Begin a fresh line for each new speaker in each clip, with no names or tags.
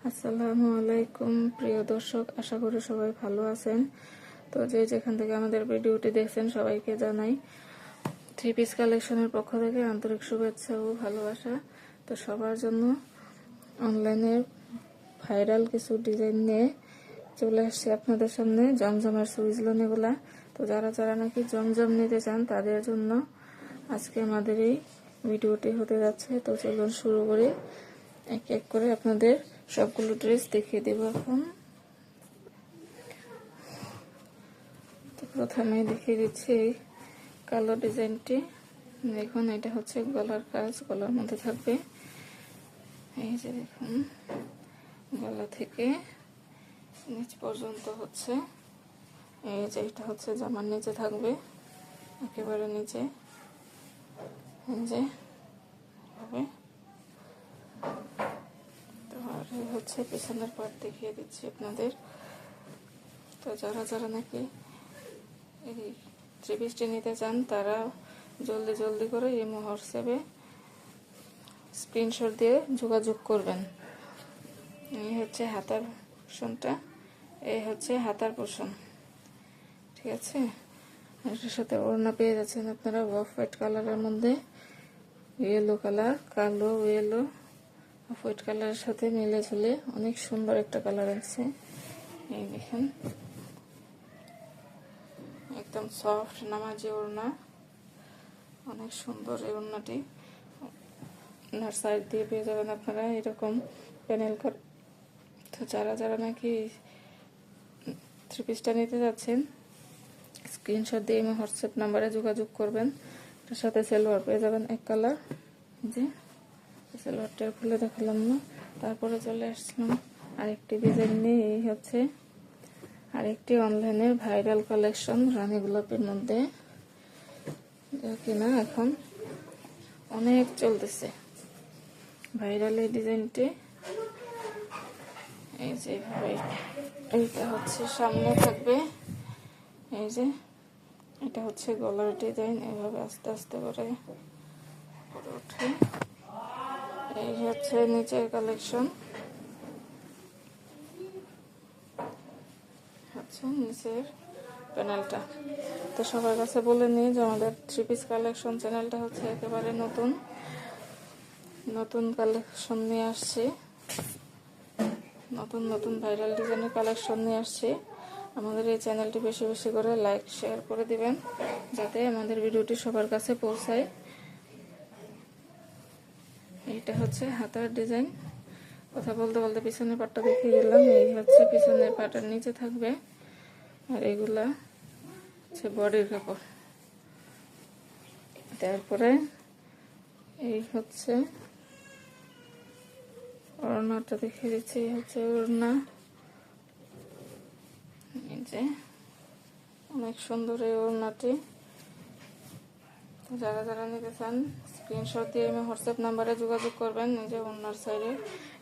আসসালামু আলাইকুম প্রিয় দর্শক, আশা করি সবাই ভালো আছেন। তো যে যেখান থেকে আমাদের ভিডিওটি দেখছেন সবাইকে জানাই থ্রি পিস কালেকশনের পক্ষ থেকে আন্তরিক শুভেচ্ছা ও ভালোবাসা। তো সবার জন্য অনলাইনে ভাইরাল কিছু ডিজাইন নিয়ে চলে আসছে আপনাদের সামনে, জমজমের সুইচ লোন এগুলা। তো যারা যারা নাকি জমজম নিতে চান তাদের জন্য আজকে আমাদের এই ভিডিওটি হতে যাচ্ছে। তো চলুন শুরু করি, এক এক করে আপনাদের সবগুলো ড্রেস দেখিয়ে দেব। এখন তো প্রথমে দেখিয়ে দিচ্ছি কালো ডিজাইনটি। দেখুন, এটা হচ্ছে গলার কাজ, গলার মধ্যে থাকবে। এই যে দেখুন, গলা থেকে নিচ পর্যন্ত হচ্ছে, এই যে এটা হচ্ছে জামার নিচে থাকবে, একেবারে নিচে। এই যে হবে। তো আর হচ্ছে পেছনের পার্ট দেখিয়ে দিচ্ছি আপনাদের। তো যারা যারা নাকি এই থ্রি পিসটি নিতে চান তারা জলদি জলদি করে এই হোয়াটসঅ্যাপে স্ক্রিনশট দিয়ে যোগাযোগ করবেন। এই হচ্ছে হাতার পোর্শনটা, এই হচ্ছে হাতার পোর্শন, ঠিক আছে। এটার সাথে ওড়না পেয়ে যাচ্ছেন আপনারা অফ হোয়াইট কালারের মধ্যে, ইয়েলো কালার, কালো ইয়েলো অফ হোয়াইট কালারের সাথে মিলে ঝুলে অনেক সুন্দর একটা কালার আছে। এই দেখেন, একদম সফট নামাজি ওড়না, অনেক সুন্দর এই ওড়নাটি। ওনার সাইড দিয়ে পেয়ে যাবেন আপনারা এরকম প্যানেল করে। তো যারা যারা নাকি থ্রি পিসটা নিতে যাচ্ছেন স্ক্রিনশট দিয়ে আমার হোয়াটসঅ্যাপ নাম্বারে যোগাযোগ করবেন। এটার সাথে সালোয়ার পেয়ে যাবেন এক কালার, যে সালোয়ারটা খুলে দেখালাম না। তারপরে চলে আসলাম আরেকটি ডিজাইন নিয়ে। এই হচ্ছে আরেকটি অনলাইনের ভাইরাল কালেকশন রানী গোলাপের মধ্যে, যা কিনা এখন অনেক চলতেছে ভাইরাল এই ডিজাইনটি। এই যে এইটা হচ্ছে সামনে থাকবে, এই যে এটা হচ্ছে গলার ডিজাইন, এভাবে আস্তে আস্তে করে ওঠে। এই হচ্ছে নিচের কালেকশন, হচ্ছে নিচের প্যানেলটা। তো সবার কাছে বলে নিই যে আমাদের থ্রি পিস কালেকশন চ্যানেলটা হচ্ছে একেবারে নতুন নতুন কালেকশন নিয়ে আসছি, নতুন নতুন ভাইরাল ডিজাইনের কালেকশন নিয়ে আসছি। আমাদের এই চ্যানেলটি বেশি বেশি করে লাইক শেয়ার করে দিবেন, যাতে আমাদের ভিডিওটি সবার কাছে পৌঁছায়। এইটা হচ্ছে হাতার ডিজাইন। কথা বলতে বলতে পিছনের পাটটা দেখিয়ে দিলাম। এই হচ্ছে পিছনের পাটের নিচে থাকবে, আর এগুলা হচ্ছে বডির কাপড়। তারপরে এই হচ্ছে ওড়নাটা দেখিয়ে দিচ্ছি, এই হচ্ছে ওড়না। এই যে অনেক সুন্দর এই ওড়নাটি। যারা যারা নিতে চান স্ক্রিনশট দিয়ে আমি হোয়াটসঅ্যাপ নাম্বারে যোগাযোগ করবেন। এই যে ওড়নার সাইডে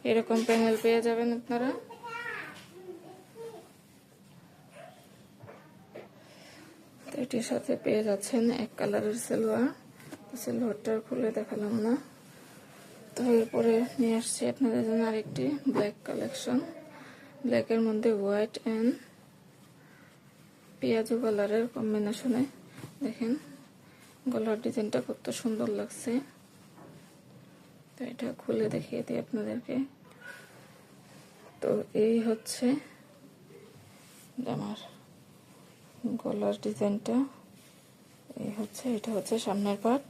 এরকম প্যানেল পেয়ে যাবেন আপনারা। তো এটির সাথে পেয়ে যাচ্ছেন এক কালারের সালোয়ার। সালোয়ারটা খুলে দেখালাম না। তো এরপরে নিয়ে আসছি আপনাদের জন্য আরেকটি ব্ল্যাক কালেকশন, ব্ল্যাকের মধ্যে হোয়াইট অ্যান্ড পেঁয়াজু কালারের কম্বিনেশনে। দেখেন গলার ডিজাইনটা কত সুন্দর লাগছে। তো এটা খুলে দেখিয়ে দিই আপনাদেরকে। তো এই হচ্ছে আমার গলার ডিজাইনটা, এই হচ্ছে, এটা হচ্ছে সামনের পার্ট,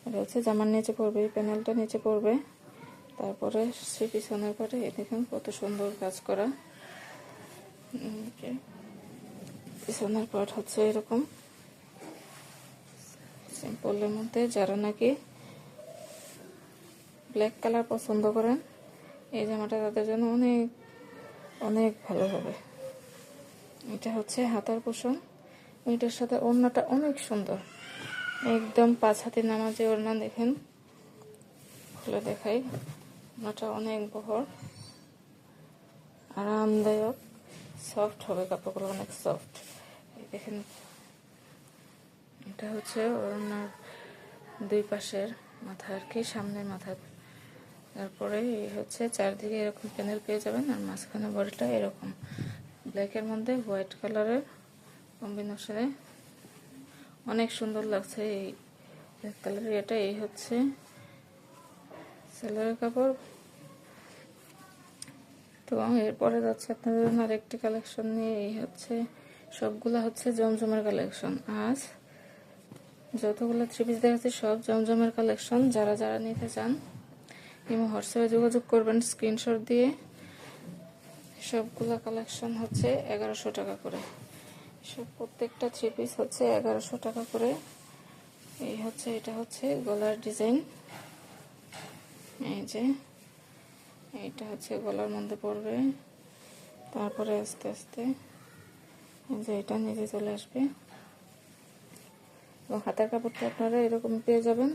এটা হচ্ছে জামার নিচে পড়বে, এই প্যানেলটা নিচে পড়বে। তারপরে সে পিছনের পার্টে এই দেখেন কত সুন্দর কাজ করা। পিছনের পার্ট হচ্ছে এরকম সিম্পলের মধ্যে। যারা নাকি ব্ল্যাক কালার পছন্দ করেন এই জামাটা তাদের জন্য অনেক অনেক ভালো হবে। এটা হচ্ছে হাতার পোর্শন, এটার সাথে ওড়নাটা অনেক সুন্দর, একদম 5 হাতে নামাজে ওড়না। দেখেন খুলে দেখাই, ওড়নাটা অনেক বহর, আরামদায়ক, সফট হবে, কাপড়গুলো অনেক সফট। এই দেখেন এটা হচ্ছে ওড়নার দুই পাশের মাথা আর কি, সামনের মাথা তারপরে এই হচ্ছে চারদিকে এরকম প্যানেল পেয়ে যাবেন, আর মাঝখানে বডিটা এরকম ব্ল্যাকের মধ্যে হোয়াইট কালারের কম্বিনেশনে অনেক সুন্দর লাগছে। এই ব্ল্যাক কালারের এটা এই হচ্ছে সেলোয়ারের কাপড়। তো এরপরে যাচ্ছে আপনাদের জন্য আরেকটি কালেকশন নিয়ে। এই হচ্ছে সবগুলা হচ্ছে জমজমের কালেকশন। আজ যতগুলো থ্রি পিস দেখাচ্ছি সব জমজমের কালেকশন। যারা যারা নিতে চান ইমো হোয়াটসঅ্যাপে যোগাযোগ করবেন স্ক্রিনশট দিয়ে। সবগুলা কালেকশন হচ্ছে 1100 টাকা করে। সব প্রত্যেকটা থ্রি পিস হচ্ছে 1100 টাকা করে। এই হচ্ছে এটা হচ্ছে গলার ডিজাইন, এই যে এইটা হচ্ছে গলার মধ্যে পড়বে, তারপরে আস্তে আস্তে এই যে এটা নিচে চলে আসবে এবং হাতের কাপড়টা আপনারা এরকম পেয়ে যাবেন।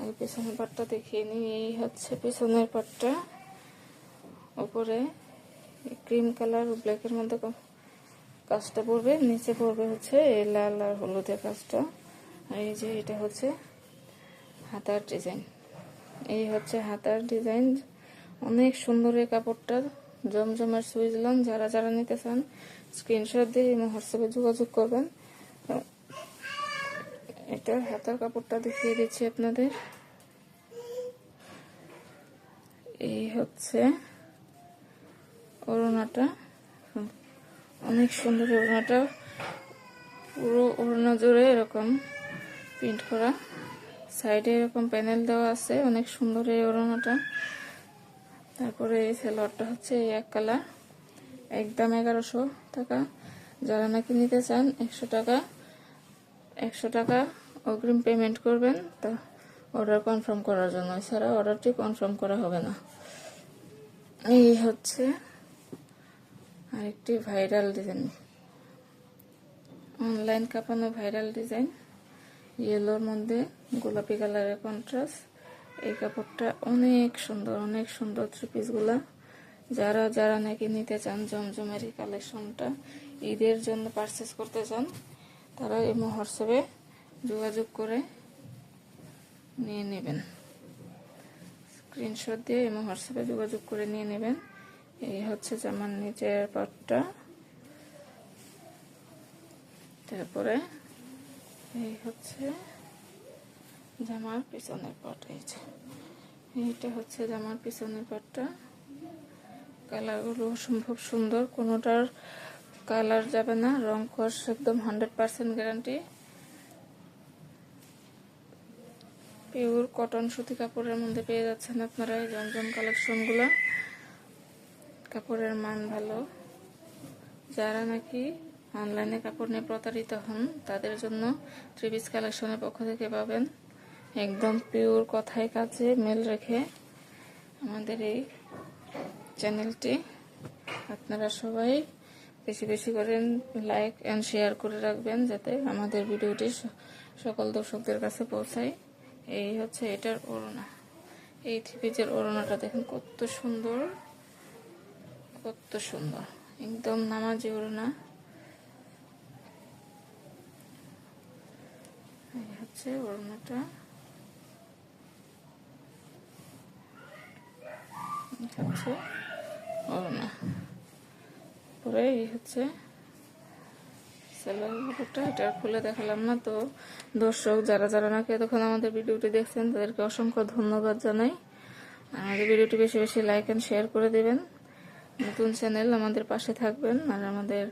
আগে পেছনের পাটটা দেখিয়ে নিই। এই হচ্ছে পেছনের পাটটা, উপরে ক্রিম কালার ব্ল্যাকের মধ্যে কাজটা পড়বে, নিচে পড়বে হচ্ছে এই লাল আর হলুদের কাজটা। আর এই যে এটা হচ্ছে হাতার ডিজাইন, এই হচ্ছে হাতার ডিজাইন। অনেক সুন্দর এই কাপড়টা, জমজমের সুইজলাম। যারা যারা নিতে চান স্ক্রিনশট দিয়ে এবং হোয়াটসঅ্যাপে যোগাযোগ করবেন। এটার হাতার কাপড়টা দেখিয়ে দিচ্ছি আপনাদের। এই হচ্ছে ওড়নাটা, অনেক সুন্দর ওড়নাটা, পুরো ওড়না জুড়ে এরকম প্রিন্ট করা, সাইডে এরকম প্যানেল দেওয়া আছে, অনেক সুন্দর এই ওড়নাটা। তারপরে এই সেলোয়ারটা হচ্ছে এই এক কালার, একদম 1100 টাকা। যারা নাকি নিতে চান 100 টাকা অগ্রিম পেমেন্ট করবেন তা অর্ডার কনফার্ম করার জন্য, এছাড়া অর্ডারটি কনফার্ম করা হবে না। এই হচ্ছে আরেকটি ভাইরাল ডিজাইন, অনলাইন কাঁপানো ভাইরাল ডিজাইন, ইয়েলোর মধ্যে গোলাপি কালারের কন্ট্রাস্ট। এই কাপড়টা অনেক সুন্দর, অনেক সুন্দর থ্রি পিসগুলা। যারা যারা নাকি নিতে চান জমজমের এই কালেকশনটা, ঈদের জন্য পারচেস করতে চান, তারা এই হোয়াটসঅ্যাপে যোগাযোগ করে নিয়ে নেবেন। স্ক্রিনশট দিয়ে এবং হোয়াটসঅ্যাপে যোগাযোগ করে নিয়ে নেবেন। এই হচ্ছে জামার নিচের পাটটা, তারপরে এই হচ্ছে জামার পিছনের পাট। এইটা হচ্ছে জামার পিছনের পাটটা। কালারগুলো অসম্ভব সুন্দর, কোনোটার কালার যাবে না, রং কস একদম 100% গ্যারান্টি। পিওর কটন সুতি কাপড়ের মধ্যে পেয়ে যাচ্ছেন আপনারা এই জমজম কালেকশনগুলো। কাপড়ের মান ভালো। যারা নাকি অনলাইনে কাপড় নিয়ে প্রতারিত হন তাদের জন্য থ্রি পিস কালেকশনের পক্ষ থেকে পাবেন একদম পিওর কথায় কাজে মিল রেখে আমাদের এই চ্যানেলটি। আপনারা সবাই বেশি বেশি করে লাইক অ্যান্ড শেয়ার করে রাখবেন যাতে আমাদের ভিডিওটি সকল দর্শকদের কাছে পৌঁছায়। এই হচ্ছে এটার ওড়না, এই থ্রি পিসের ওড়নাটা দেখেন কত সুন্দর, কত সুন্দর, একদম নামাজি ওড়না। এই হচ্ছে ওড়নাটা, হচ্ছে ওড়না। পরে এই হচ্ছে সেলোয়ার কাপড়টা, এটা খুলে দেখালাম না। তো দর্শক যারা যারা নাকি এতক্ষণ আমাদের ভিডিওটি দেখছেন তাদেরকে অসংখ্য ধন্যবাদ জানাই। আমাদের ভিডিওটি বেশি বেশি লাইক অ্যান্ড শেয়ার করে দেবেন। নতুন চ্যানেল, আমাদের পাশে থাকবেন আর আমাদের